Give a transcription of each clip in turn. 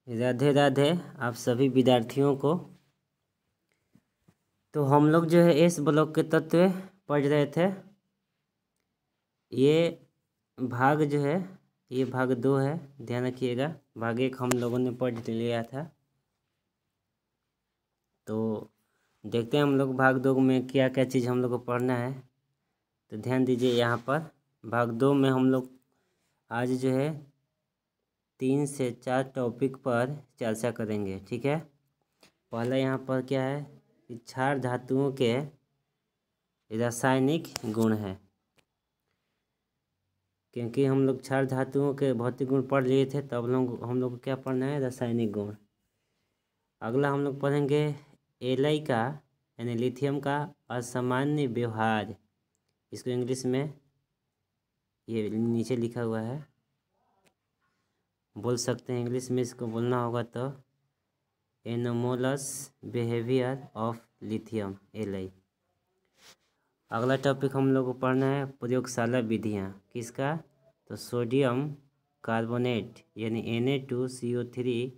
राधे राधे आप सभी विद्यार्थियों को। तो हम लोग जो है इस ब्लॉक के तत्व पढ़ रहे थे। ये भाग जो है ये भाग 2 है, ध्यान रखिएगा। भाग 1 हम लोगों ने पढ़ लिया था, तो देखते हैं हम लोग भाग 2 में क्या क्या चीज़ हम लोग को पढ़ना है। तो ध्यान दीजिए, यहाँ पर भाग 2 में हम लोग आज जो है 3 से 4 टॉपिक पर चर्चा करेंगे, ठीक है। पहला यहाँ पर क्या है कि क्षार धातुओं के रासायनिक गुण है, क्योंकि हम लोग क्षार धातुओं के भौतिक गुण पढ़ लिए थे, तब हम लोग को क्या पढ़ना है, रासायनिक गुण। अगला हम लोग पढ़ेंगे एलआई का यानी लिथियम का असामान्य व्यवहार। इसको इंग्लिश में ये नीचे लिखा हुआ है, बोल सकते हैं इंग्लिश में, इसको बोलना होगा तो anomalous behaviour of lithium LI. अगला टॉपिक हम लोग को पढ़ना है प्रयोगशाला विधियाँ। किसका, तो सोडियम कार्बोनेट यानी Na2CO3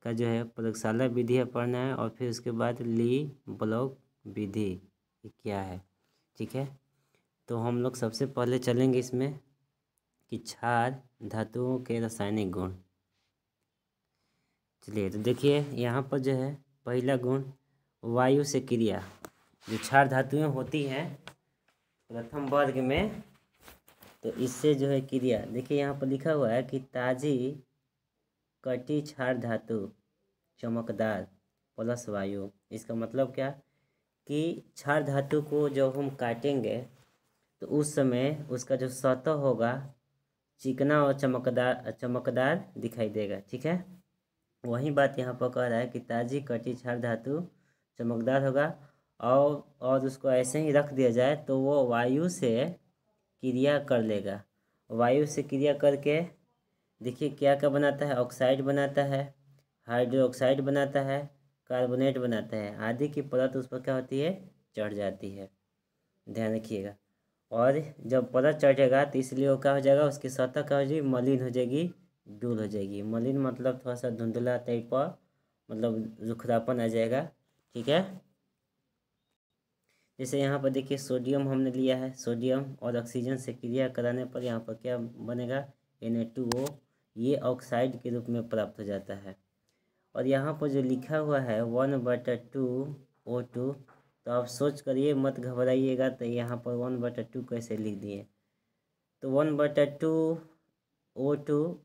का जो है प्रयोगशाला विधि पढ़ना है, और फिर उसके बाद ली ब्लॉक विधि ये क्या है, ठीक है। तो हम लोग सबसे पहले चलेंगे इसमें कि क्षार धातुओं के रासायनिक गुण। चलिए, तो देखिए यहाँ पर जो है पहला गुण वायु से क्रिया। जो क्षार धातुएं होती हैं प्रथम वर्ग में, तो इससे जो है क्रिया, देखिए यहाँ पर लिखा हुआ है कि ताजी कटी क्षार धातु चमकदार प्लस वायु। इसका मतलब क्या कि क्षार धातु को जब हम काटेंगे तो उस समय उसका जो सतह होगा चिकना और चमकदार दिखाई देगा, ठीक है। वही बात यहाँ पर कह रहा है कि ताजी कटी क्षार धातु चमकदार होगा, और उसको ऐसे ही रख दिया जाए तो वो वायु से क्रिया कर लेगा। वायु से क्रिया करके देखिए क्या क्या बनाता है, ऑक्साइड बनाता है, हाइड्रोक्साइड बनाता है, कार्बोनेट बनाता है, आदि की परत उस पर क्या होती है, चढ़ जाती है, ध्यान रखिएगा। और जब परत चढ़ेगा तो इसलिए वो क्या हो जाएगा, उसकी सतह क्या हो जाएगी, मलिन हो जाएगी, डूल हो जाएगी। मलिन मतलब थोड़ा सा धुंधला टाइप का, मतलब रुखरापन आ जाएगा, ठीक है। जैसे यहाँ पर देखिए सोडियम हमने लिया है, सोडियम और ऑक्सीजन से क्रिया कराने पर यहाँ पर क्या बनेगा, Na2O, ये ऑक्साइड के रूप में प्राप्त हो जाता है। और यहाँ पर जो लिखा हुआ है 1/2O2, तो आप सोच करिए, मत घबराइएगा, तो यहाँ पर 1/2 कैसे लिख दिए। तो 1/2O2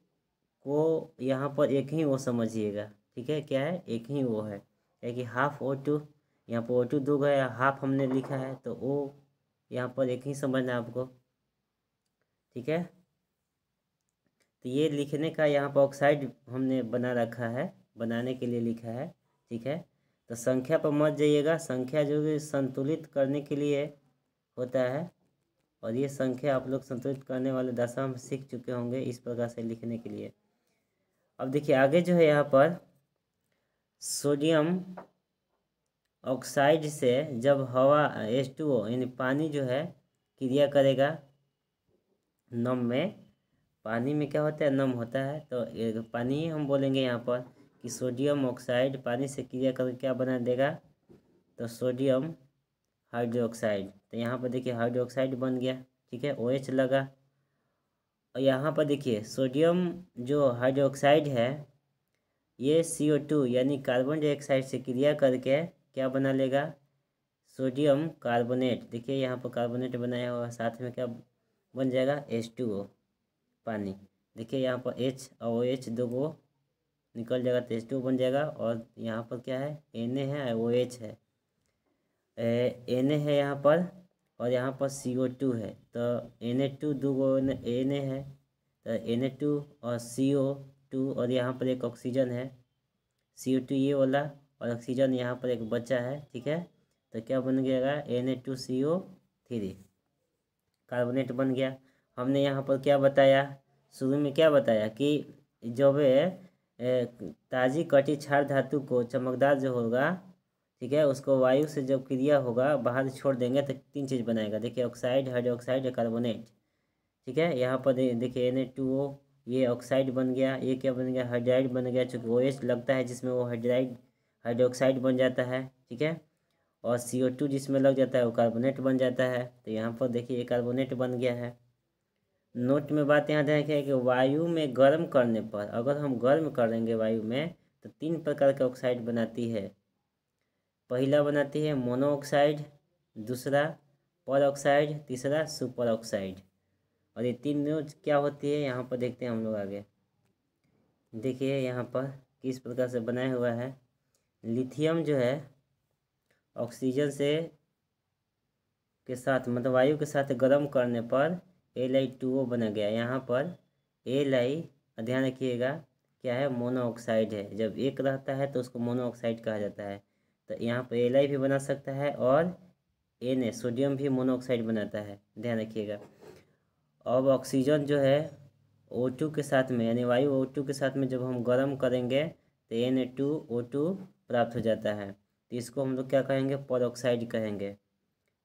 को यहाँ पर एक ही वो समझिएगा, ठीक है। क्या है, एक ही वो है कि हाफ O2, यहाँ पर O2 दो गया, हाफ हमने लिखा है, तो O यहाँ पर एक ही समझना है आपको, ठीक है। तो ये लिखने का यहाँ पर ऑक्साइड हमने बना रखा है, बनाने के लिए लिखा है, ठीक है। तो संख्या पर मत जाइएगा, संख्या जो है संतुलित करने के लिए होता है, और ये संख्या आप लोग संतुलित करने वाले दशा में सीख चुके होंगे इस प्रकार से लिखने के लिए। अब देखिए आगे जो है यहाँ पर सोडियम ऑक्साइड से जब हवा H2O यानी पानी जो है क्रिया करेगा नम में, पानी में क्या होता है, नम होता है, तो पानी ही हम बोलेंगे यहाँ पर कि सोडियम ऑक्साइड पानी से क्रिया करके क्या बना देगा, तो सोडियम हाइड्रोक्साइड। तो यहाँ पर देखिए हाइड्रोक्साइड बन गया, ठीक है, OH लगा। और यहाँ पर देखिए सोडियम जो हाइड्रोक्साइड है ये CO2 यानी कार्बन डाइऑक्साइड से क्रिया करके क्या बना लेगा, सोडियम कार्बोनेट। देखिए यहाँ पर कार्बोनेट बनाया हुआ, साथ में क्या बन जाएगा, H2O पानी। देखिए यहाँ पर H और OH दो को निकल जाएगा तो H2O बन जाएगा, और यहाँ पर क्या है, Na है, OH है, Na है यहाँ पर, और यहाँ पर CO2 है, तो Na2 दो गो Na है, तो Na2 और CO2, और यहाँ पर एक ऑक्सीजन है, CO2 ये वाला, और ऑक्सीजन यहाँ पर एक बचा है, ठीक है। तो क्या बन गया, Na2CO3 कार्बोनेट बन गया। हमने यहाँ पर क्या बताया, शुरू में क्या बताया कि जब ताजी कटी क्षार धातु को चमकदार जो होगा, ठीक है, उसको वायु से जब क्रिया होगा बाहर छोड़ देंगे तो 3 चीज़ बनाएगा। देखिए ऑक्साइड, हाइड्रोक्साइड, कार्बोनेट, ठीक है। यहाँ पर देखिए Na2O ये ऑक्साइड बन गया, ये क्या बन गया, हाइड्राइड बन गया, चूँकि OH लगता है जिसमें वो हाइड्रोक्साइड बन जाता है, ठीक है। और CO2 जिसमें लग जाता है वो कार्बोनेट बन जाता है। तो यहाँ पर देखिए कार्बोनेट बन गया है। नोट में बात यहाँ देखें कि वायु में गर्म करने पर, अगर हम गर्म करेंगे वायु में तो 3 प्रकार के ऑक्साइड बनाती है। पहला बनाती है मोनोऑक्साइड, दूसरा पर ऑक्साइड, तीसरा सुपर ऑक्साइड। और ये तीनों क्या होती है यहाँ पर देखते हैं हम लोग आगे। देखिए यहाँ पर किस प्रकार से बनाया हुआ है। लिथियम जो है ऑक्सीजन से के साथ मतलब वायु के साथ गर्म करने पर Li2O बना गया। यहाँ पर Li ध्यान रखिएगा क्या है, मोनोऑक्साइड है। जब एक रहता है तो उसको मोनोऑक्साइड कहा जाता है। तो यहाँ पर Li भी बना सकता है और Na सोडियम भी मोनोऑक्साइड बनाता है, ध्यान रखिएगा। अब ऑक्सीजन जो है O2 के साथ में यानी वायु O2 के साथ में जब हम गर्म करेंगे तो Na2O2 प्राप्त हो जाता है। तो इसको हम लोग क्या कहेंगे, परऑक्साइड कहेंगे।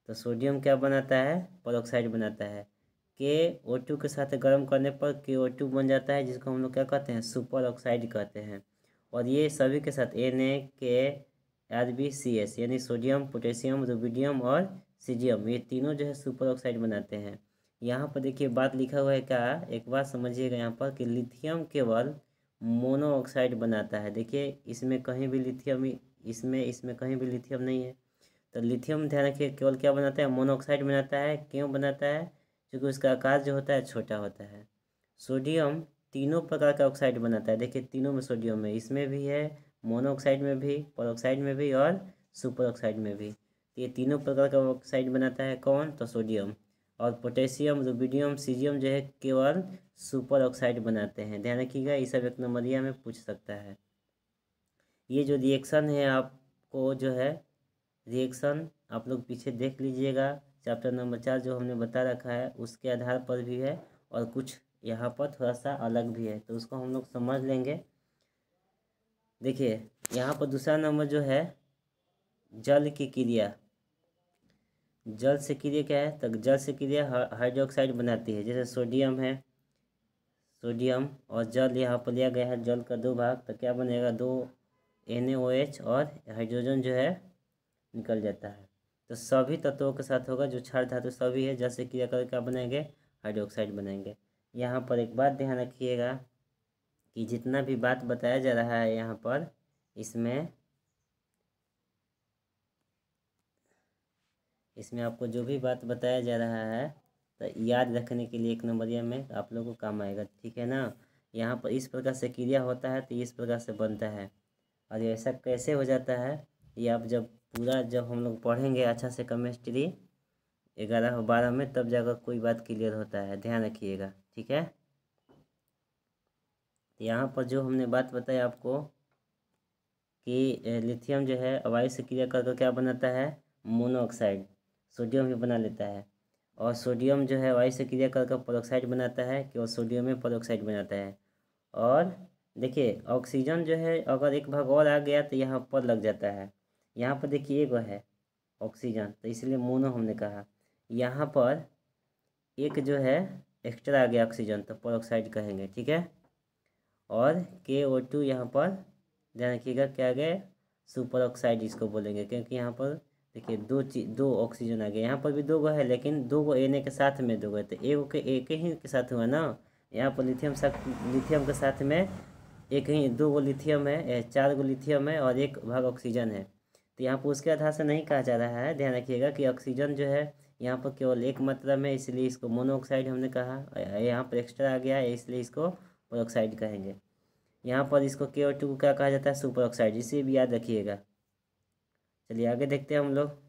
तो सोडियम क्या बनाता है, परऑक्साइड बनाता है। KO2 के साथ गर्म करने पर KO2 बन जाता है, जिसको हम लोग क्या कहते हैं, सुपर ऑक्साइड कहते हैं। और ये सभी के साथ NaKRbCS यानी सोडियम, पोटेशियम, रुबिडियम और सीजियम, ये तीनों जो है सुपर ऑक्साइड बनाते हैं। यहाँ पर देखिए बात लिखा हुआ है क्या, एक बात समझिएगा यहाँ पर कि लिथियम केवल मोनो ऑक्साइड बनाता है। देखिए इसमें कहीं भी लिथियम, इसमें कहीं भी लिथियम नहीं है। तो लिथियम ध्यान रखिए केवल क्या बनाता है, मोनोऑक्साइड बनाता है। क्यों बनाता है, क्योंकि उसका आकार जो होता है छोटा होता है। सोडियम तीनों प्रकार का ऑक्साइड बनाता है। देखिए तीनों में सोडियम है, इसमें भी है, मोनोऑक्साइड में भी, परऑक्साइड में भी और सुपर ऑक्साइड में भी। तो ये तीनों प्रकार का ऑक्साइड बनाता है कौन, तो सोडियम। और पोटेशियम, रुबिडियम, सीजियम जो है केवल सुपर ऑक्साइड बनाते हैं। ध्यान रखिएगा, ये सब 1 नंबरिया में पूछ सकता है। ये जो रिएक्शन है आपको जो है, रिएक्शन आप लोग पीछे देख लीजिएगा, चैप्टर नंबर 4 जो हमने बता रखा है उसके आधार पर भी है और कुछ यहाँ पर थोड़ा सा अलग भी है, तो उसको हम लोग समझ लेंगे। देखिए यहाँ पर दूसरा नंबर जो है जल की क्रिया। जल से क्रिया क्या है, तो जल से क्रिया हाइड्रोक्साइड बनाती है। जैसे सोडियम है, सोडियम और जल यहाँ पर लिया गया है, जल का 2 भाग, तो क्या बनेगा, 2 NaOH और हाइड्रोजन जो है निकल जाता है। तो सभी तत्वों के साथ होगा, जो क्षार धातु सभी है, जल से क्रिया करके क्या बनाएंगे, हाइड्रोक्साइड बनाएंगे। यहाँ पर एक बात ध्यान रखिएगा कि जितना भी बात बताया जा रहा है यहाँ पर, इसमें आपको जो भी बात बताया जा रहा है तो याद रखने के लिए 1 नंबरिया में आप लोगों को काम आएगा, ठीक है ना। यहाँ पर इस प्रकार से क्रिया होता है तो इस प्रकार से बनता है। और ये ऐसा कैसे हो जाता है, ये आप जब हम लोग पढ़ेंगे अच्छा से केमिस्ट्री 11 और 12 में, तब जाकर कोई बात क्लियर होता है, ध्यान रखिएगा, ठीक है। यहाँ पर जो हमने बात बताई आपको कि लिथियम जो है वायु से क्रिया करके क्या बनाता है, मोनोऑक्साइड, सोडियम भी बना लेता है। और सोडियम जो है वायु से क्रिया करके परऑक्साइड बनाता है, केवल सोडियम में परऑक्साइड बनाता है। और देखिए ऑक्सीजन जो है अगर एक भाग और आ गया तो यहाँ पर लग जाता है। यहाँ पर देखिए एक है ऑक्सीजन, तो इसलिए मोनो हमने कहा। यहाँ पर एक जो है एक्स्ट्रा आ गया ऑक्सीजन, तो परऑक्साइड कहेंगे, ठीक है। और KO2 यहाँ पर ध्यान रखिएगा क्या आ गया, सुपर ऑक्साइड इसको बोलेंगे, क्योंकि यहाँ पर देखिए 2 ऑक्सीजन आ गया। यहाँ पर भी 2 है, लेकिन 2 Na के साथ में 2 है, तो एक ही के साथ हुआ ना। यहाँ पर लिथियम के साथ में एक ही 2 लिथियम है, 4 लिथियम है और 1 भाग ऑक्सीजन है। तो यहाँ पर उसके आधार से नहीं कहा जा रहा है, ध्यान रखिएगा कि ऑक्सीजन जो है यहाँ पर केवल 1 मात्रा में, इसलिए इसको मोनोऑक्साइड हमने कहा। यहाँ पर एक्स्ट्रा आ गया है इसलिए इसको परऑक्साइड कहेंगे। यहाँ पर इसको KO2 को क्या कहा जाता है, सुपर ऑक्साइड, इसे भी याद रखिएगा। चलिए आगे देखते हैं हम लोग।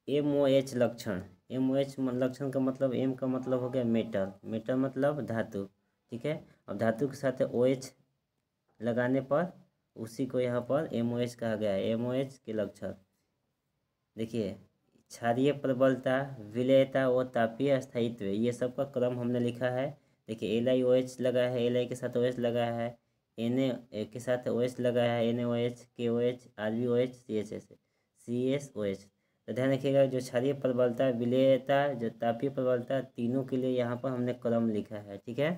MOH लक्षण। MOH लक्षण का मतलब, M का मतलब हो गया मेटल, मेटल मतलब धातु, ठीक है। अब धातु के साथ OH लगाने पर उसी को यहाँ पर MOH कहा गया है। MOH के लक्षण देखिए, क्षारीय प्रबलता, विलेयता और तापीय स्थायित्व, ये सब का क्रम हमने लिखा है। देखिए LiOH लगा है, Li के साथ OH लगा है, Na के साथ OH लगा है, NaOH, KOH, RbOH, CSOH। तो ध्यान रखिएगा, जो क्षारीय प्रबलता, विलेयता, जो तापीय प्रबलता, तीनों के लिए यहाँ पर हमने क्रम लिखा है। ठीक है,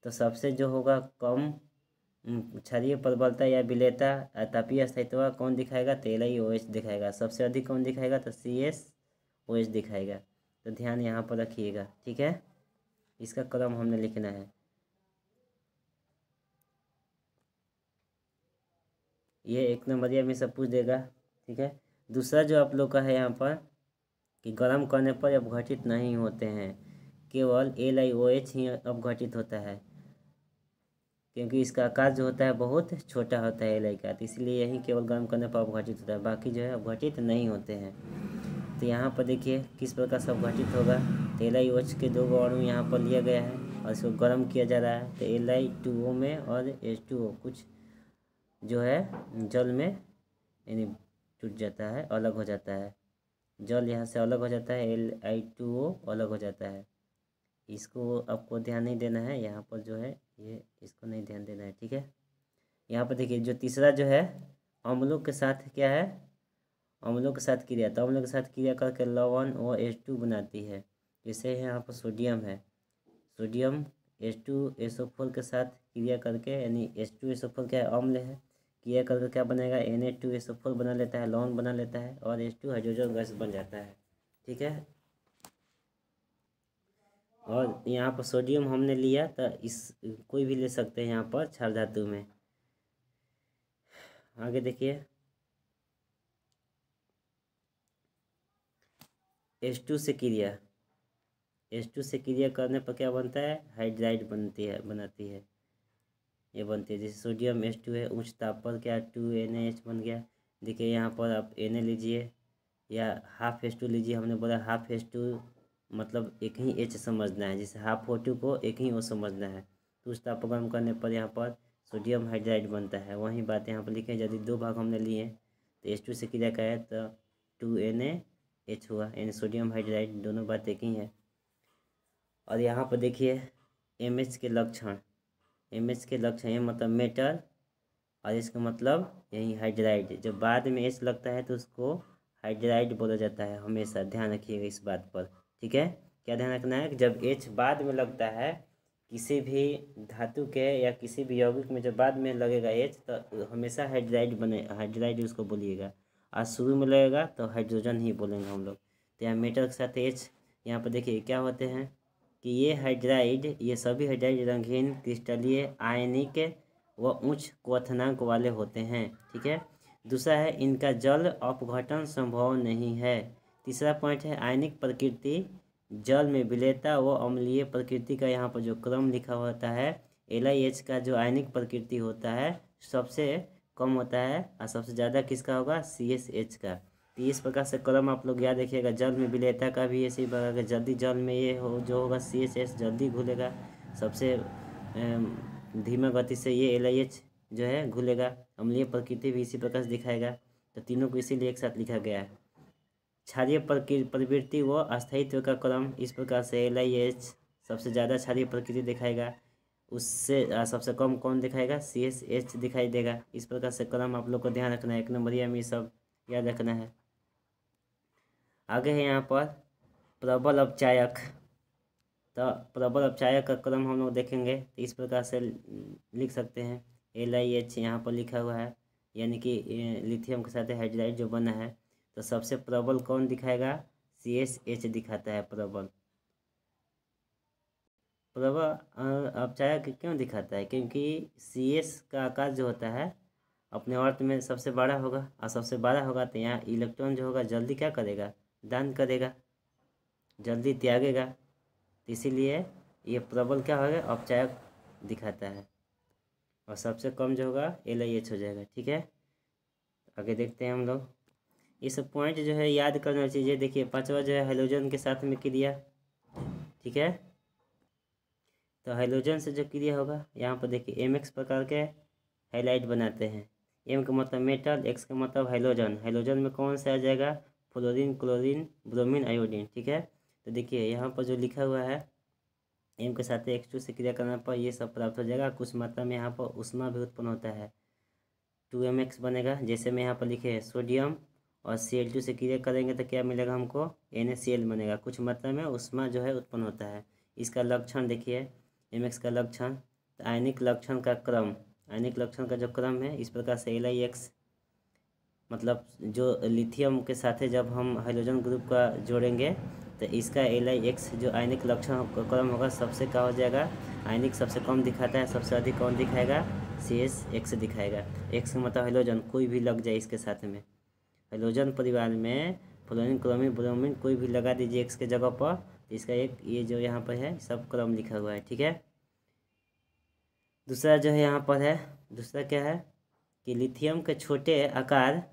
तो सबसे जो होगा कम क्षारीय प्रबलता या विलेयता, तापीय स्थायित्व कौन दिखाएगा? तो LiOH दिखाएगा। सबसे अधिक कौन दिखाएगा? तो CSOH दिखाएगा। तो ध्यान यहाँ पर रखिएगा। ठीक है, इसका क्रम हमने लिखना है। ये 1 नंबरिया में सब पूछ देगा। ठीक है, दूसरा जो आप लोग का है यहाँ पर कि गर्म करने पर अपघटित नहीं होते हैं, केवल LiOH ही अपघटित होता है, क्योंकि इसका आकार जो होता है बहुत छोटा होता है Li का, तो इसलिए यही केवल गर्म करने पर अपघटित होता है, बाकी जो है अपघटित नहीं होते हैं। तो यहाँ पर देखिए किस प्रकार से अपघटित होगा। तो LiOH के 2 अणु यहाँ पर लिया गया है और इसको गर्म किया जा रहा है। तो Li2O में और H2O कुछ जो है जल में यानी टूट जाता है, अलग हो जाता है, जल यहाँ से अलग हो जाता है, Li2O अलग हो जाता है। इसको आपको ध्यान नहीं देना है, यहाँ पर जो है ये इसको नहीं ध्यान देना है। ठीक है, यहाँ पर देखिए जो तीसरा जो है अम्लों के साथ क्या है? अम्लों के साथ क्रिया। तो अम्लों के साथ क्रिया करके लवण OH2 बनाती है। जैसे यहाँ पर सोडियम है, सोडियम H2SO4 के साथ क्रिया करके, यानी H2SO4 क्या है? अम्ल है, क्रिया करके क्या बनेगा? Na2SO4 बना लेता है, लवण बना लेता है और H2 हाइड्रोजन गैस बन जाता है। ठीक है, और यहाँ पर सोडियम हमने लिया, तो इस कोई भी ले सकते हैं यहाँ पर क्षार धातु में। आगे देखिए H2 से क्रिया, H2 से क्रिया करने पर क्या बनता है? हाइड्राइड बनाती है, ये बनती है। जैसे सोडियम H2 है, उच्च ताप पर क्या 2NaH बन गया। देखिए यहाँ पर आप Na लीजिए या हाफ H2 लीजिए, हमने बोला हाफ H2 मतलब एक ही H समझना है, जैसे हाफ O2 को एक ही O समझना है। तो उस ताप पर गर्म करने पर यहाँ पर सोडियम हाइड्राइड बनता है। वही बात यहाँ पर लिखे, यदि 2 भाग हमने लिए तो H2 से क्रिया का है तो 2NaH हुआ, यानी सोडियम हाइड्राइड, दोनों बात एक ही है। और यहाँ पर देखिए MH के लक्षण, MH के लक्षण ये मतलब मेटल, और इसका मतलब यही हाइड्राइड। जब बाद में H लगता है तो उसको हाइड्राइड बोला जाता है, हमेशा ध्यान रखिएगा इस बात पर। ठीक है, क्या ध्यान रखना है कि जब H बाद में लगता है किसी भी धातु के या किसी भी यौगिक में, जब बाद में लगेगा H तो हमेशा हाइड्राइड बने, हाइड्राइड उसको बोलिएगा। आज शुरू में लगेगा तो हाइड्रोजन ही बोलेंगे हम लोग। तो यहाँ मेटल के साथ H, यहाँ पर देखिए क्या होते हैं कि ये हाइड्राइड, ये सभी हाइड्राइड रंगीन, क्रिस्टलीय, आयनिक व उच्च क्वथनांक वाले होते हैं। ठीक है, दूसरा है इनका जल अपघटन संभव नहीं है। तीसरा पॉइंट है आयनिक प्रकृति, जल में विलेयता व अम्लीय प्रकृति का यहाँ पर जो क्रम लिखा होता है, LiH का जो आयनिक प्रकृति होता है सबसे कम होता है और सबसे ज़्यादा किसका होगा? CSH का। तो इस प्रकार से क्रम आप लोग याद रखिएगा। जल में विलेयता का भी इसी प्रकार का, जल्दी जल में ये हो जो होगा CSH जल्दी घुलेगा, सबसे धीमा गति से ये LiH जो है घुलेगा। अम्लीय प्रकृति भी इसी प्रकार से दिखाएगा। तो तीनों को इसीलिए एक साथ लिखा गया है। क्षारीय प्रवृत्ति व अस्थायित्व का क्रम इस प्रकार से LiH सबसे ज़्यादा क्षारीय प्रकृति दिखाएगा, उससे सबसे कम कौन दिखाएगा? CSH दिखाई देगा। इस प्रकार से क्रम आप लोग को ध्यान रखना है, 1 नंबरिया में सब याद रखना है। आगे है यहाँ पर प्रबल अपचायक। तो प्रबल अपचायक का क्रम हम लोग देखेंगे तो इस प्रकार से लिख सकते हैं। LiH यहाँ पर लिखा हुआ है, यानी कि लिथियम के साथ हाइड्राइड जो बना है। तो सबसे प्रबल कौन दिखाएगा? CSH दिखाता है प्रबल। प्रबल अपचायक क्यों दिखाता है? क्योंकि CS का आकार जो होता है अपने अर्थ में सबसे बड़ा होगा, और सबसे बड़ा होगा तो यहाँ इलेक्ट्रॉन जो होगा जल्दी क्या करेगा? दान करेगा, जल्दी त्यागेगा। तो इसीलिए ये प्रबल क्या होगा? अपचायक दिखाता है। और सबसे कम जो होगा LiH हो जाएगा। ठीक है, आगे देखते हैं हम लोग। ये सब पॉइंट जो है याद करना चाहिए। देखिए 5वां जो है हाइड्रोजन के साथ में क्रिया। ठीक है, तो हाइड्रोजन से जो क्रिया होगा यहाँ पर देखिए MX प्रकार के हाइलाइट बनाते हैं। M का मतलब मेटल, X का मतलब हाइड्रोजन। हाइड्रोजन में कौन सा आ जाएगा? Fluorine, chlorine, bromine, iodine. ठीक है, तो देखिए यहाँ पर जो लिखा हुआ है M के साथ H2 से क्रिया करने पर ये सब प्राप्त हो जाएगा। कुछ मात्रा में यहाँ पर ऊष्मा भी उत्पन्न होता है, 2mx बनेगा। जैसे मैं यहाँ पर लिखे सोडियम और Cl2 से क्रिया करेंगे तो क्या मिलेगा हमको, NaCl बनेगा। कुछ मात्रा में ऊष्मा जो है उत्पन्न होता है। इसका लक्षण देखिए, MX का लक्षण, तो आयनिक लक्षण का क्रम, आयनिक लक्षण का जो क्रम है इस प्रकार से LiX, मतलब जो लिथियम के साथ जब हम हाइड्रोजन ग्रुप का जोड़ेंगे तो इसका LiX जो आयनिक लक्षण का क्रम होगा सबसे क्या हो जाएगा, आयनिक सबसे कम दिखाता है, सबसे अधिक कौन दिखाएगा, CH दिखाएगा। X का मतलब हाइड्रोजन कोई भी लग जाए इसके साथ में, हाइड्रोजन परिवार में फ्लोरीन क्लोरीन ब्रोमीन कोई भी लगा दीजिए X के जगह पर, तो इसका एक ये जो यहाँ पर है सब क्रम लिखा हुआ है। ठीक है, दूसरा जो है यहाँ पर है, दूसरा क्या है कि लिथियम के छोटे आकार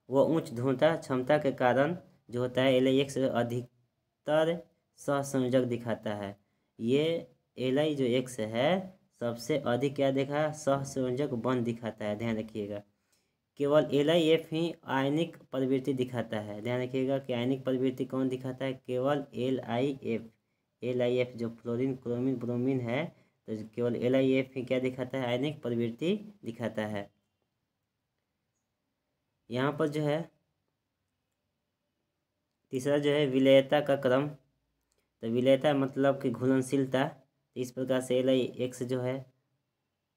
व उच्च ध्रुवता क्षमता के कारण जो होता है LiX अधिकतर सहसंयोजक दिखाता है। ये Li जो X है सबसे अधिक क्या देखा, सहसंयोजक बंध दिखाता है, ध्यान रखिएगा। केवल LiF ही आयनिक प्रवृत्ति दिखाता है, ध्यान रखिएगा कि आयनिक प्रवृत्ति कौन दिखाता है, केवल LiF जो फ्लोरीन क्लोरीन ब्रोमीन है, तो केवल LiF ही क्या दिखाता है, आयनिक प्रवृत्ति दिखाता है। यहाँ पर जो है तीसरा जो है विलयता का क्रम, तो विलयता मतलब कि घुलनशीलता, इस प्रकार से LiX जो है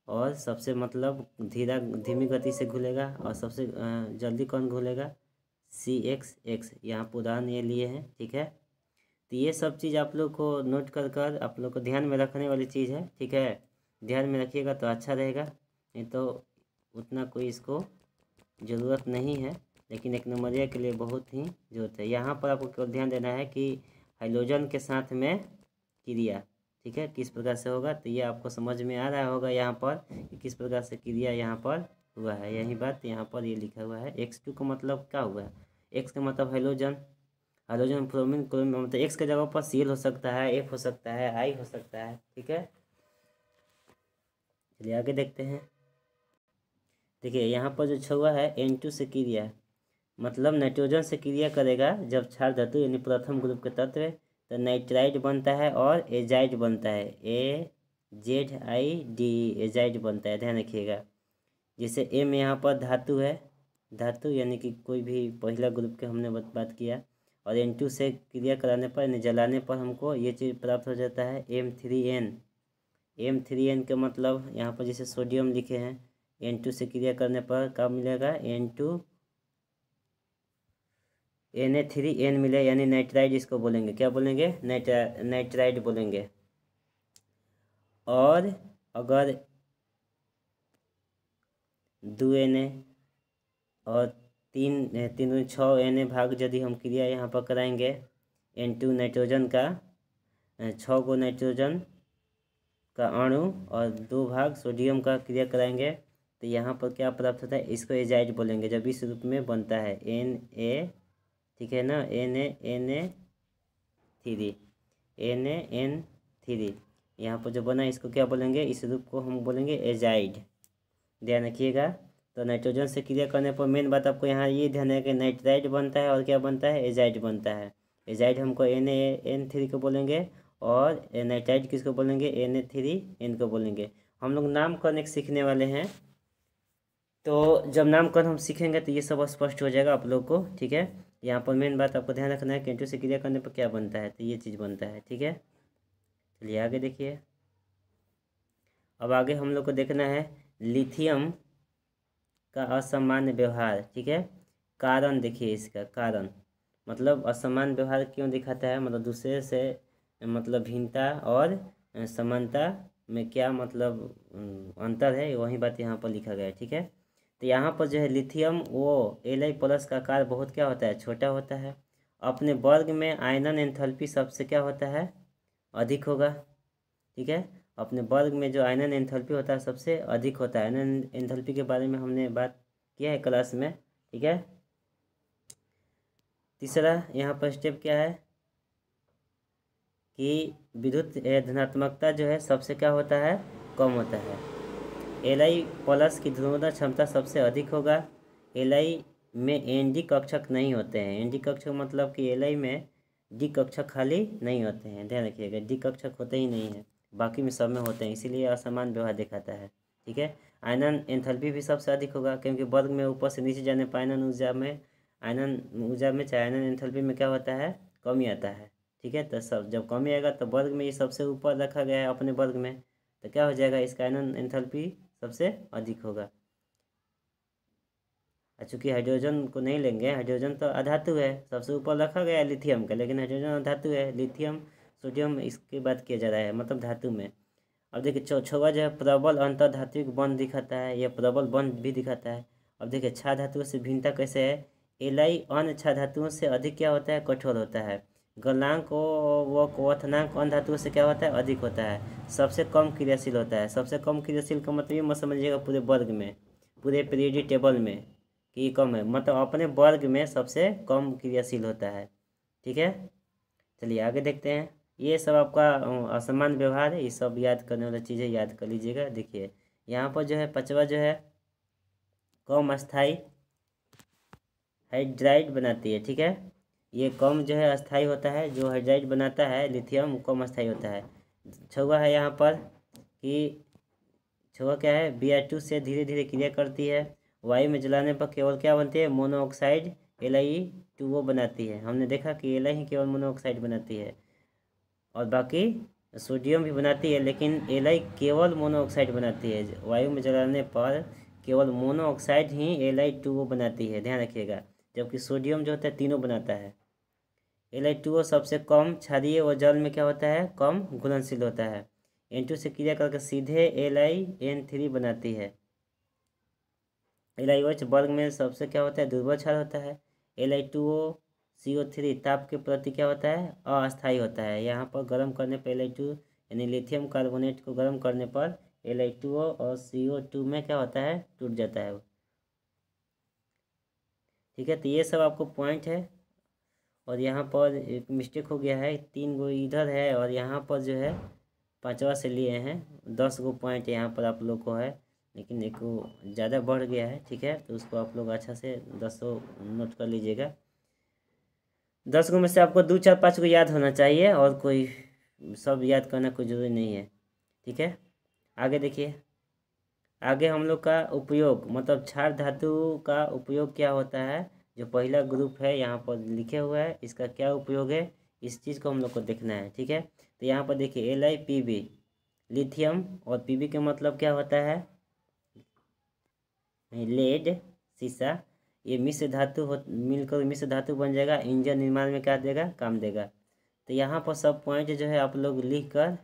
और सबसे मतलब धीमी गति से घुलेगा और सबसे जल्दी कौन घुलेगा, CXX। यहाँ पर उदाहरण ये लिए हैं। ठीक है, तो ये सब चीज़ आप लोग को नोट कर कर आप लोग को ध्यान में रखने वाली चीज़ है। ठीक है, ध्यान में रखिएगा तो अच्छा रहेगा, नहीं तो उतना कोई इसको ज़रूरत नहीं है, लेकिन एक नंबरिया के लिए बहुत ही ज़रूरत है। यहाँ पर आपको केवल ध्यान देना है कि हाइड्रोजन के साथ में क्रिया, ठीक है, किस प्रकार से होगा, तो ये आपको समझ में आ रहा होगा यहाँ पर कि किस प्रकार से क्रिया यहाँ पर हुआ है। यही बात यहाँ पर ये लिखा हुआ है। X2 का मतलब क्या हुआ है, X का मतलब हाइड्रोजन, हाइड्रोजन फ्लोरीन क्लोरीन, मतलब X के जगह पर Cl हो सकता है, F हो सकता है, I हो सकता है। ठीक है, चलिए आगे देखते हैं। देखिए यहाँ पर जो छुआ है N2 से क्रिया, मतलब नाइट्रोजन से क्रिया करेगा जब क्षार धातु यानी प्रथम ग्रुप के तत्व, तो नाइट्राइड बनता है और एजाइड बनता है, AZID एजाइड बनता है, ध्यान रखिएगा। जैसे M यहाँ पर धातु है, धातु यानी कि कोई भी पहला ग्रुप के हमने बात किया, और N2 से क्रिया कराने पर यानी जलाने पर हमको ये चीज़ प्राप्त हो जाता है M3N। M3N का मतलब यहाँ पर जैसे सोडियम लिखे हैं, N2 से क्रिया करने पर क्या मिलेगा, N2 Na3N मिले, यानी नाइट्राइड इसको बोलेंगे, क्या बोलेंगे, नाइट्राइड बोलेंगे। और अगर 2 Na और 3 6 Na भाग यदि हम क्रिया यहाँ पर कराएंगे N2 नाइट्रोजन का, 6 गो नाइट्रोजन का अणु और 2 भाग सोडियम का क्रिया कराएंगे, तो यहाँ पर क्या प्राप्त होता है, इसको एजाइड बोलेंगे जब इस रूप में बनता है Na, ठीक है ना, NaN3 यहाँ पर जो बना इसको क्या बोलेंगे, इस रूप को हम बोलेंगे एजाइड, ध्यान रखिएगा। तो नाइट्रोजन से क्रिया करने पर मेन बात आपको यहाँ ये ध्यान है कि नाइट्राइड बनता है और क्या बनता है, एजाइड बनता है। एजाइड हमको NaN3 को बोलेंगे और नाइट्राइड किसको बोलेंगे, Na3N को बोलेंगे। हम लोग नामकरण सीखने वाले हैं, तो जब नामकरण हम सीखेंगे तो ये सब स्पष्ट हो जाएगा आप लोग को। ठीक है, यहाँ पर मेन बात आपको ध्यान रखना है कि N2 से क्रिया करने पर क्या बनता है, तो ये चीज़ बनता है। ठीक है, चलिए आगे देखिए। अब आगे हम लोग को देखना है लिथियम का असामान्य व्यवहार। ठीक है, कारण देखिए, इसका कारण मतलब असामान्य व्यवहार क्यों दिखाता है, मतलब दूसरे से मतलब भिन्नता और समानता में क्या मतलब अंतर है, वही बात यहाँ पर लिखा गया है। ठीक है, तो यहाँ पर जो है लिथियम वो Li+ का आकार बहुत क्या होता है, छोटा होता है। अपने वर्ग में आयनन एंथैल्पी सबसे क्या होता है, अधिक होगा। ठीक है, अपने वर्ग में जो आयनन एंथैल्पी होता है सबसे अधिक होता है। आयनन एंथैल्पी के बारे में हमने बात किया है क्लास में। ठीक है, तीसरा यहाँ पर स्टेप क्या है कि विद्युत धनात्मकता जो है सबसे क्या होता है, कम होता है। Li+ की ध्रुवता क्षमता सबसे अधिक होगा। Li में Nd कक्षक नहीं होते हैं, Nd कक्षक मतलब कि Li में D कक्षक खाली नहीं होते हैं, ध्यान रखिएगा, D कक्षक होते ही नहीं है, बाकी में सब में होते हैं, इसीलिए असमान व्यवहार दिखाता है। ठीक है, आयनन एंथैल्पी भी सबसे अधिक होगा, क्योंकि वर्ग में ऊपर से नीचे जाने पर आयनन ऊर्जा में चाहे आयनन एंथैल्पी में क्या होता है, कमी आता है। ठीक है, तो सब जब कमी आएगा तो वर्ग में ये सबसे ऊपर रखा गया है अपने वर्ग में, तो क्या हो जाएगा, इसका आयनन एंथैल्पी सबसे अधिक होगा। चूँकि हाइड्रोजन को नहीं लेंगे, हाइड्रोजन तो अधातु है, सबसे ऊपर रखा गया है लिथियम का, लेकिन हाइड्रोजन अधातु है, लिथियम सोडियम इसकी बात किया जा रहा है, मतलब धातु में। अब देखिए छवा जो है प्रबल अंतर्धात्विक बंध दिखाता है, यह प्रबल बंध भी दिखाता है। अब देखिए क्षार धातुओं से भिन्नता कैसे है, एलाई अन्य क्षार धातुओं से अधिक क्या होता है, कठोर होता है। गलनांक व क्वथनांक अन्य धातुओं से क्या होता है, अधिक होता है। सबसे कम क्रियाशील होता है। सबसे कम क्रियाशील का मतलब ये मत समझिएगा पूरे वर्ग में, पूरे पीरियोडिक टेबल में कि कम है, मतलब अपने वर्ग में सबसे कम क्रियाशील होता है। ठीक है, चलिए आगे देखते हैं। ये सब आपका असमान व्यवहार है, ये सब याद करने वाली चीज़ें याद कर लीजिएगा। देखिए यहाँ पर जो है पांचवा जो है कम अस्थाई हाइड्राइड बनाती है। ठीक है, ये कम जो है अस्थाई होता है, जो हाइड्राइड बनाता है लिथियम कम अस्थाई होता है। छवा है यहाँ पर कि छवा क्या है, Br2 से धीरे धीरे क्रिया करती है, वायु में जलाने पर केवल क्या बनती है, मोनोऑक्साइड Li2O बनाती है। हमने देखा कि Li ही केवल मोनोऑक्साइड बनाती है, और बाकी सोडियम भी बनाती है, लेकिन Li केवल मोनोऑक्साइड बनाती है। वायु में जलाने पर केवल मोनोऑक्साइड ही Li2O बनाती है, ध्यान रखिएगा, जबकि सोडियम जो होता है तीनों बनाता है। Li2O सबसे कम क्षारीय और जल में क्या होता है, कम घुलनशील होता है। N2 से क्रिया करके सीधे LiN3 बनाती है। LiOH वर्ग में सबसे क्या होता है, दुर्बल क्षार होता है। Li2O CO3 ताप के प्रति क्या होता है, अस्थायी होता है। यहाँ पर गर्म करने पर Li2 यानी लिथियम कार्बोनेट को गर्म करने पर Li2O और CO2 में क्या होता है, टूट जाता है। ठीक है, तो ये सब आपको पॉइंट है। और यहाँ पर एक मिस्टेक हो गया है, 3 गो इधर है और यहाँ पर जो है पांचवा से लिए हैं। 10 गो पॉइंट यहाँ पर आप लोग को है, लेकिन एक ज़्यादा बढ़ गया है। ठीक है, तो उसको आप लोग अच्छा से 10 नोट कर लीजिएगा। 10 गो में से आपको 2 4 5 गो याद होना चाहिए, और कोई सब याद करना कोई ज़रूरी नहीं है। ठीक है, आगे देखिए। आगे हम लोग का उपयोग, मतलब क्षार धातु का उपयोग क्या होता है, जो पहला ग्रुप है यहाँ पर लिखे हुआ है, इसका क्या उपयोग है, इस चीज़ को हम लोग को देखना है। ठीक है, तो यहाँ पर देखिए LiPb लिथियम, और Pb का मतलब क्या होता है, लेड शीशा। ये मिश्र धातु हो मिलकर मिश्र धातु बन जाएगा, इंजन निर्माण में क्या देगा, काम देगा। तो यहाँ पर सब पॉइंट जो है आप लोग लिख कर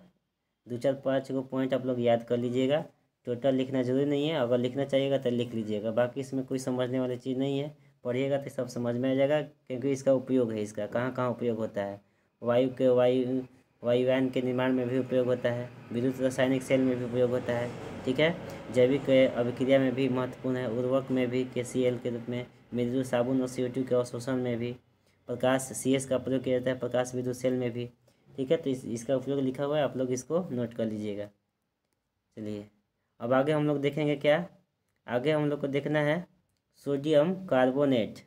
2 4 5 गो पॉइंट आप लोग याद कर लीजिएगा। टोटल लिखना जरूरी नहीं है, अगर लिखना चाहिएगा तो लिख लीजिएगा, बाकी इसमें कोई समझने वाली चीज़ नहीं है। पढ़िएगा तो सब समझ में आ जाएगा, क्योंकि इसका उपयोग है, इसका कहाँ कहाँ उपयोग होता है। वायुयान के निर्माण में भी उपयोग होता है, विद्युत रासायनिक सेल में भी उपयोग होता है। ठीक है, जैविक अभिक्रिया में भी महत्वपूर्ण है, उर्वरक में भी KCl के रूप में, मृदु साबुन और CO2 के अवशोषण में भी, प्रकाश CS का प्रयोग किया जाता है प्रकाश विद्युत सेल में भी। ठीक है, तो इसका उपयोग लिखा हुआ है, आप लोग इसको नोट कर लीजिएगा। चलिए अब आगे हम लोग देखेंगे क्या, आगे हम लोग को देखना है सोडियम कार्बोनेट,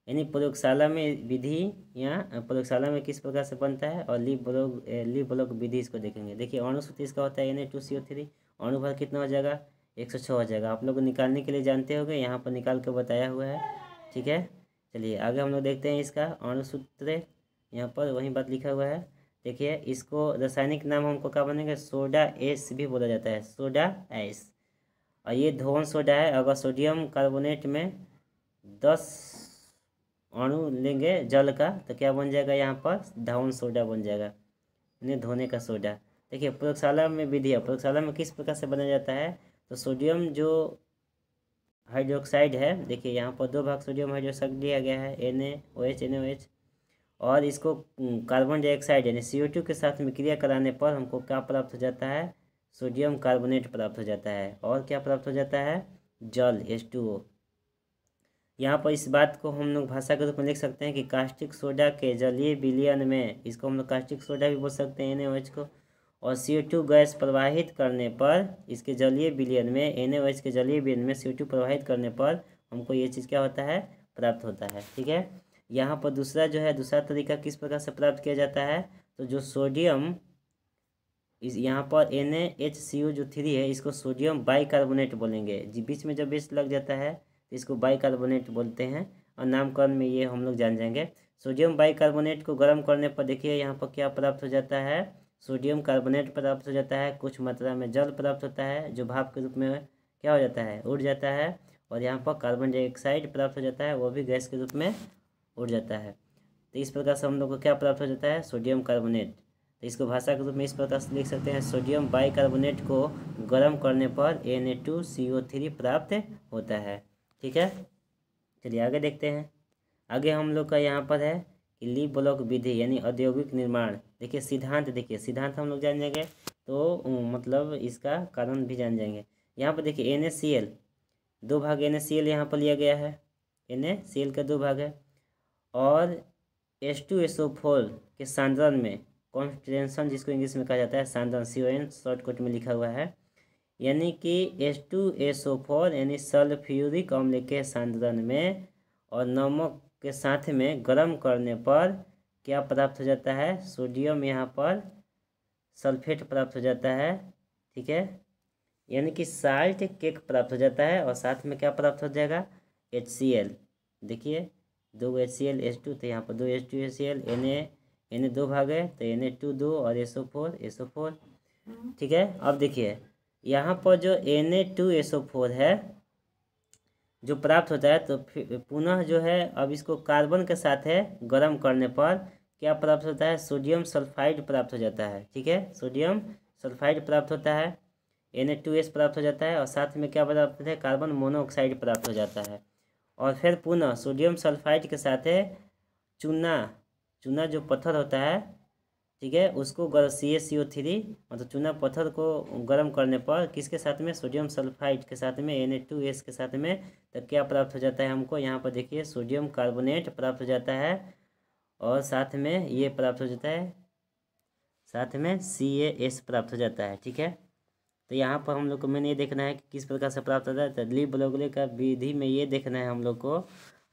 यानी प्रयोगशाला में विधि या प्रयोगशाला में किस प्रकार से बनता है, और ली ब्लॉक विधि इसको देखेंगे। देखिए अणु सूत्र इसका होता है Na2CO3, अणु भार कितना हो जाएगा, 106 हो जाएगा। आप लोग निकालने के लिए जानते होंगे, यहाँ पर निकाल के बताया हुआ है। ठीक है, चलिए आगे हम लोग देखते हैं इसका अणु सूत्र, यहाँ पर वही बात लिखा हुआ है। देखिए इसको रासायनिक नाम हमको क्या बनेगा, सोडा एस भी बोला जाता है, सोडा एस। और ये धोवन सोडा है। अगर सोडियम कार्बोनेट में 10 अणु लेंगे जल का, तो क्या बन जाएगा, यहाँ पर धोवन सोडा बन जाएगा, यानी धोने का सोडा। देखिए प्रयोगशाला में विधि है, प्रयोगशाला में किस प्रकार से बनाया जाता है, तो सोडियम जो हाइड्रोक्साइड है, देखिए यहाँ पर 2 भाग सोडियम हाइड्रोक्साइड लिया गया है, NaOH, और इसको कार्बन डाइऑक्साइड यानी CO2 के साथ में क्रिया कराने पर हमको क्या प्राप्त हो जाता है, सोडियम कार्बोनेट प्राप्त हो जाता है। और क्या प्राप्त हो जाता है, जल H2O। यहाँ पर इस बात को हम लोग भाषा के रूप में लिख सकते हैं कि कास्टिक सोडा के जलीय विलयन में, इसको हम लोग कास्टिक सोडा भी बोल सकते हैं NaOH को, और CO2 गैस प्रवाहित करने पर इसके जलीय विलयन में, NaOH के जलीय विलयन में CO2 प्रवाहित करने पर हमको ये चीज़ क्या होता है, प्राप्त होता है। ठीक है, यहाँ पर दूसरा जो है, दूसरा तरीका किस प्रकार से प्राप्त किया जाता है, तो जो सोडियम इस यहाँ पर NaHCO जो 3 है इसको सोडियम बाइकार्बोनेट बोलेंगे जी। बीच में जब बेस लग जाता है तो इसको बाइकार्बोनेट बोलते हैं और नामकरण में ये हम लोग जान जाएंगे। सोडियम बाइकार्बोनेट को गर्म करने पर देखिए यहाँ पर क्या प्राप्त हो जाता है, सोडियम कार्बोनेट प्राप्त हो जाता है, कुछ मात्रा में जल प्राप्त होता है जो भाप के रूप में क्या हो जाता है, उड़ जाता है। और यहाँ पर कार्बन डाइऑक्साइड प्राप्त हो जाता है, वो भी गैस के रूप में उड़ जाता है। तो इस प्रकार से हम लोग को क्या प्राप्त हो जाता है, सोडियम कार्बोनेट। तो इसको भाषा के रूप में इस प्रकार से लिख सकते हैं, सोडियम बाइकार्बोनेट को गर्म करने पर Na2CO3 प्राप्त होता है। ठीक है, चलिए आगे देखते हैं। आगे हम लोग का यहाँ पर है कि ली ब्लॉक विधि यानी औद्योगिक निर्माण। देखिए सिद्धांत, देखिए सिद्धांत हम लोग जान जाएंगे तो मतलब इसका कारण भी जान जाएंगे। यहाँ पर देखिए NaCl 2 भाग NaCl यहाँ पर लिया गया है, NaCl का 2 भाग है। और H2SO4 के सांद्रण में कॉन्सेंट्रेशन, जिसको इंग्लिश में कहा जाता है सांद्रण, CON शॉर्टकट में लिखा हुआ है, यानी कि H2SO4 यानी सल्फ्यूरिक अम्ल के सांद्रण में और नमक के साथ में गर्म करने पर क्या प्राप्त हो जाता है, सोडियम यहाँ पर सल्फेट प्राप्त हो जाता है। ठीक है, यानी कि साल्ट केक प्राप्त हो जाता है और साथ में क्या प्राप्त हो जाएगा, HCl। देखिए 2 HCl H2, तो यहाँ पर 2 H2HCl, Na 2 भाग है तो Na2 2 और SO4। ठीक है, अब देखिए यहाँ पर जो Na2SO4 है जो प्राप्त होता है, तो पुनः जो है अब इसको कार्बन के साथ है गर्म करने पर क्या प्राप्त होता है, सोडियम सल्फाइड प्राप्त हो जाता है। ठीक है, सोडियम सल्फाइड प्राप्त होता है, Na2S प्राप्त हो जाता है और साथ में क्या प्राप्त होता है, कार्बन मोनोऑक्साइड प्राप्त हो जाता है। और फिर पुनः सोडियम सल्फाइड के साथ है चूना जो पत्थर होता है, ठीक है, उसको CaCO3 मतलब चूना पत्थर को गर्म करने पर किसके साथ में, सोडियम सल्फाइड के साथ में, Na2S के साथ में, तो क्या प्राप्त हो जाता है हमको, यहाँ पर देखिए सोडियम कार्बोनेट प्राप्त हो जाता है और साथ में ये प्राप्त हो जाता है, साथ में CaS प्राप्त हो जाता है। ठीक है, तो यहाँ पर हम लोग को मैंने ये देखना है कि किस प्रकार से प्राप्त होता है। तो ली ब्लॉगले का विधि में ये देखना है हम लोग को,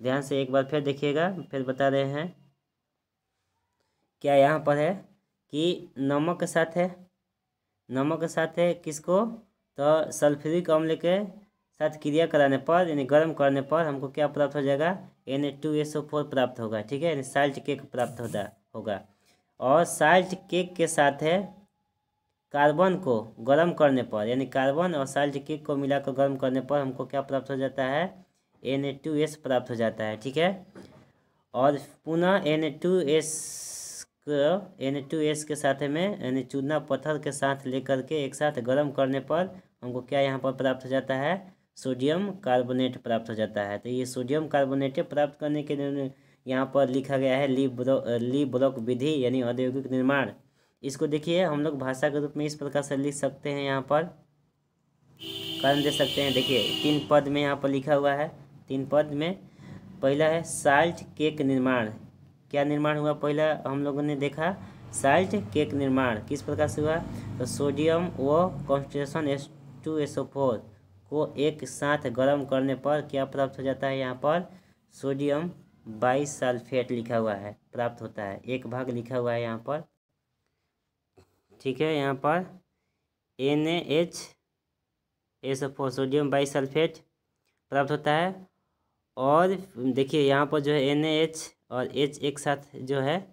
ध्यान से एक बार फिर देखिएगा, फिर बता रहे हैं। क्या यहाँ पर है कि नमक के साथ है, नमक के साथ है किसको, तो सल्फ्यूरिक अम्ल के साथ क्रिया कराने पर यानी गर्म करने पर हमको क्या प्राप्त हो जाएगा, Na2SO4 प्राप्त होगा। ठीक है, यानी साल्ट केक प्राप्त होगा। और साल्ट केक के साथ है कार्बन को गर्म करने पर, यानी कार्बन और साल्ट केक को मिलाकर गर्म करने पर हमको क्या प्राप्त हो जाता है, Na2S प्राप्त हो जाता है। ठीक है, और पुनः Na2S के साथ में यानी चूना पत्थर के साथ लेकर के एक साथ गर्म करने पर हमको क्या यहाँ पर प्राप्त हो जाता है, सोडियम कार्बोनेट प्राप्त हो जाता है। तो ये सोडियम कार्बोनेट प्राप्त करने के लिए यहाँ पर लिखा गया है ली ब्लॉक विधि यानी औद्योगिक निर्माण। इसको देखिए हम लोग भाषा के रूप में इस प्रकार से लिख सकते हैं, यहाँ पर कारण दे सकते हैं। देखिए 3 पद में यहाँ पर लिखा हुआ है, 3 पद में पहला है साल्ट केक निर्माण। क्या निर्माण हुआ, पहला हम लोगों ने देखा साल्ट केक निर्माण किस प्रकार से हुआ, तो सोडियम व कॉन्सेंट्रेशन H2SO4 को एक साथ गर्म करने पर क्या प्राप्त हो जाता है, यहाँ पर सोडियम बाइसल्फेट लिखा हुआ है, प्राप्त होता है, 1 भाग लिखा हुआ है यहाँ पर। ठीक है, यहाँ पर NaHSO4 सोडियम बाइसल्फेट प्राप्त होता है। और देखिए यहाँ पर जो है NaH और H एक साथ जो है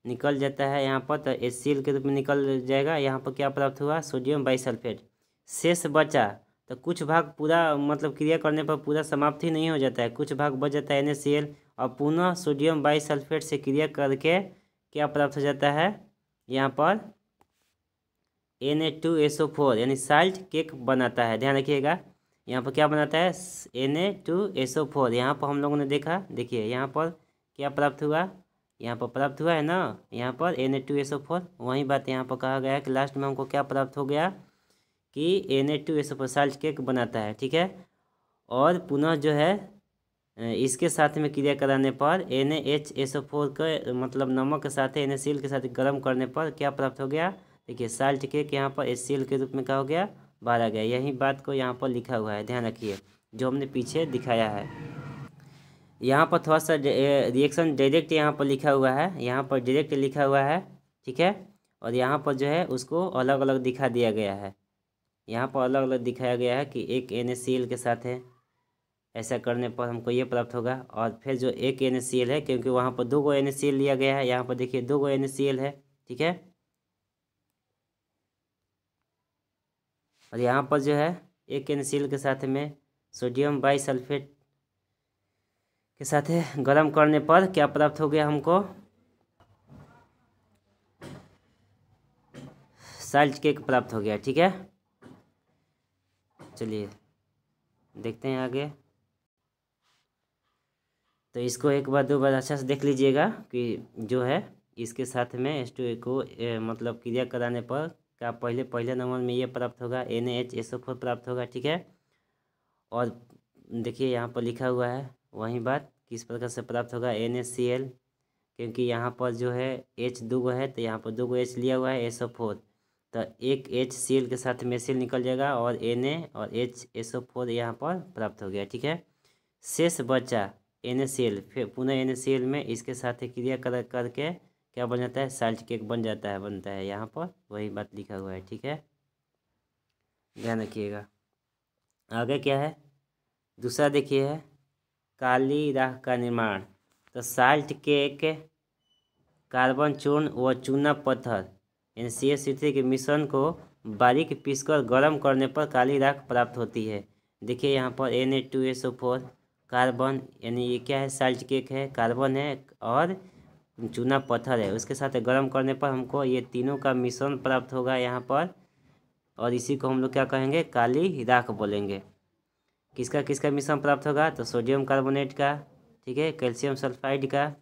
निकल जाता है यहाँ पर, तो HCl के रूप में निकल जाएगा। यहाँ पर क्या प्राप्त हुआ, सोडियम बाइसल्फेट। शेष बचा तो कुछ भाग पूरा मतलब क्रिया करने पर पूरा समाप्त ही नहीं हो जाता है, कुछ भाग बच जाता है NaCl और पुनः सोडियम बाइसल्फेट से क्रिया करके क्या प्राप्त हो जाता है, यहाँ पर Na2SO4 यानी साल्ट केक बनाता है। ध्यान रखिएगा, यहाँ पर क्या बनाता है, Na2SO4। यहाँ पर हम लोगों ने देखा, देखिए यहाँ पर क्या प्राप्त हुआ, यहाँ पर प्राप्त हुआ है ना, यहाँ पर Na2SO4। वही बात यहाँ पर कहा गया है कि लास्ट में हमको क्या प्राप्त हो गया कि Na2SO4 साल्ट केक बनाता है। ठीक है, और पुनः जो है इसके साथ में क्रिया कराने पर NaHSO4 के मतलब नमक के साथ NaCl के साथ गर्म करने पर क्या प्राप्त हो गया, देखिए साल्ट केक यहाँ पर HCl के रूप में क्या हो गया, बाहर आ गया। यही बात को यहाँ पर लिखा हुआ है, ध्यान रखिए, जो हमने पीछे दिखाया है। यहाँ पर थोड़ा सा रिएक्शन डायरेक्ट यहाँ पर लिखा हुआ है, यहाँ पर डायरेक्ट लिखा हुआ है। ठीक है, और यहाँ पर जो है उसको अलग अलग दिखा दिया गया है। यहाँ पर अलग अलग दिखाया गया है कि एक NaCl के साथ है, ऐसा करने पर हमको ये प्राप्त होगा। और फिर जो एक NaCl है, क्योंकि वहाँ पर 2 NaCl लिया गया है, यहाँ पर देखिए 2 NaCl है, ठीक है। और यहाँ पर जो है एक NaCl के साथ में सोडियम बाईसल्फेट के साथ है, गर्म करने पर क्या प्राप्त हो गया हमको, साल्ट केक प्राप्त हो गया, ठीक है। चलिए देखते हैं आगे। तो इसको एक बार 2 बार अच्छा से देख लीजिएगा कि जो है इसके साथ में H2O को मतलब क्रिया कराने पर क्या पहले नंबर में ये प्राप्त होगा, NaHSO4 प्राप्त होगा, ठीक है। और देखिए यहाँ पर लिखा हुआ है वही बात, किस प्रकार से प्राप्त होगा, NaCl, क्योंकि यहाँ पर जो है H 2 है तो यहाँ पर 2 H लिया हुआ है, SO4, तो एक HCl के साथ में Cl निकल जाएगा और Na और HSO4 यहाँ पर प्राप्त हो गया, ठीक है। शेष बचा NaCl, फिर पुनः NaCl में इसके साथ क्रिया करके क्या बन जाता है, साल्ट केक बनता है यहाँ पर वही बात लिखा हुआ है, ठीक है, ध्यान रखिएगा। आगे क्या है, दूसरा देखिए है काली राख का निर्माण। तो साल्ट केक कार्बन चूर्ण व चूना पत्थर NaCl के मिश्रण को बारीक पीसकर गर्म करने पर काली राख प्राप्त होती है। देखिए यहाँ पर Na2SO4 कार्बन, यानी ये क्या है, साल्ट केक है, कार्बन है और चूना पत्थर है, उसके साथ गर्म करने पर हमको ये तीनों का मिश्रण प्राप्त होगा यहाँ पर, और इसी को हम लोग क्या कहेंगे, काली राख बोलेंगे। किसका किसका मिश्रण प्राप्त होगा, तो सोडियम कार्बोनेट का, ठीक है, कैल्शियम सल्फाइड का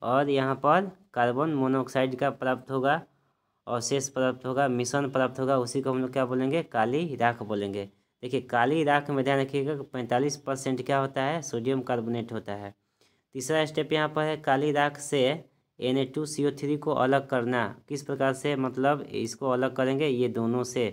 और यहाँ पर कार्बन मोनोऑक्साइड का प्राप्त होगा, और शेष प्राप्त होगा, मिश्रण प्राप्त होगा, उसी को हम लोग क्या बोलेंगे, काली राख बोलेंगे। देखिए काली राख में ध्यान रखिएगा कि 45% क्या होता है, सोडियम कार्बोनेट होता है। तीसरा स्टेप यहाँ पर है काली राख से Na2CO3 को अलग करना। किस प्रकार से, मतलब इसको अलग करेंगे ये दोनों से।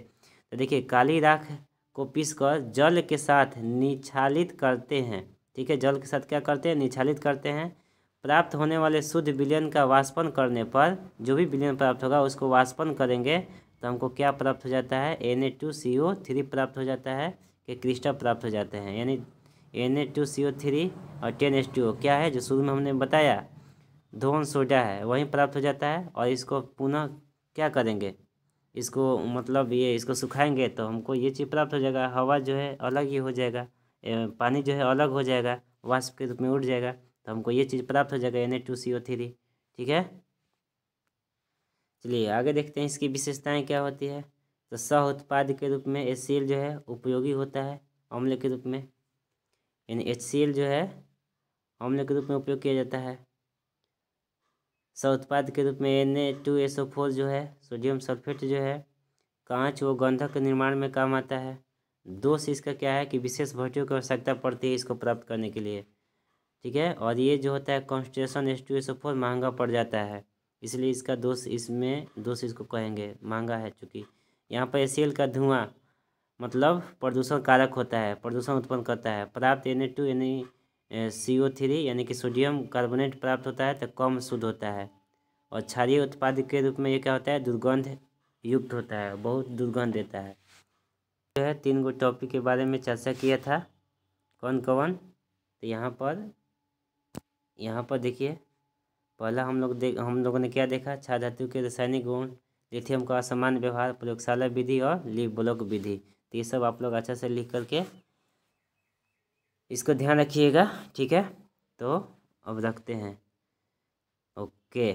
तो देखिए काली राख को पीसकर जल के साथ निछालित करते हैं, ठीक है, जल के साथ क्या करते हैं, निछालित करते हैं। प्राप्त होने वाले शुद्ध विलयन का वाष्पन करने पर जो भी विलयन प्राप्त होगा उसको वाष्पन करेंगे तो हमको क्या प्राप्त हो जाता है, Na2CO3 प्राप्त हो जाता है, कि क्रिस्टल प्राप्त हो जाते हैं। यानी Na2CO3 और 10H2O क्या है, जो शुरू में हमने बताया धोन सोडा है, वहीं प्राप्त हो जाता है। और इसको पुनः क्या करेंगे, इसको मतलब ये इसको सुखाएंगे तो हमको ये चीज़ प्राप्त हो जाएगा, हवा जो है अलग ही हो जाएगा, पानी जो है अलग हो जाएगा, वाष्प के रूप में उड़ जाएगा, तो हमको ये चीज़ प्राप्त हो जाएगा Na2CO3, ठीक है। चलिए आगे देखते हैं इसकी विशेषताएं क्या होती है। तो सह उत्पाद के रूप में HCl जो है उपयोगी होता है अम्ल के रूप में, यानी HCl जो है अम्ल के रूप में उपयोग किया जाता है। सह उत्पाद के रूप में Na2SO4 जो है सोडियम सल्फेट जो है कांच व गंधक के निर्माण में काम आता है। दोष इसका क्या है कि विशेष भट्टियों की आवश्यकता पड़ती है इसको प्राप्त करने के लिए, ठीक है। और ये जो होता है कॉन्सेंट्रेशन H2SO4 महंगा पड़ जाता है, इसलिए इसका दोष इसको कहेंगे, महंगा है। चूँकि यहाँ पर HCl का धुआं मतलब प्रदूषण कारक होता है, प्रदूषण उत्पन्न करता है। प्राप्त Na2 यानी CO3 यानी कि सोडियम कार्बोनेट प्राप्त होता है तो कम शुद्ध होता है। और क्षारीय उत्पाद के रूप में ये क्या होता है, दुर्गंध युक्त होता है, बहुत दुर्गंध देता है। जो है 3 गो टॉपिक के बारे में चर्चा किया था, कौन कौन, तो यहाँ पर देखिए पहला हम लोगों ने क्या देखा, क्षार धातु के रासायनिक गुण, लिथियम का असामान्य व्यवहार, प्रयोगशाला विधि और ली ब्लॉक विधि। तो ये सब आप लोग अच्छा से लिख करके इसको ध्यान रखिएगा, ठीक है। तो अब रखते हैं, ओके।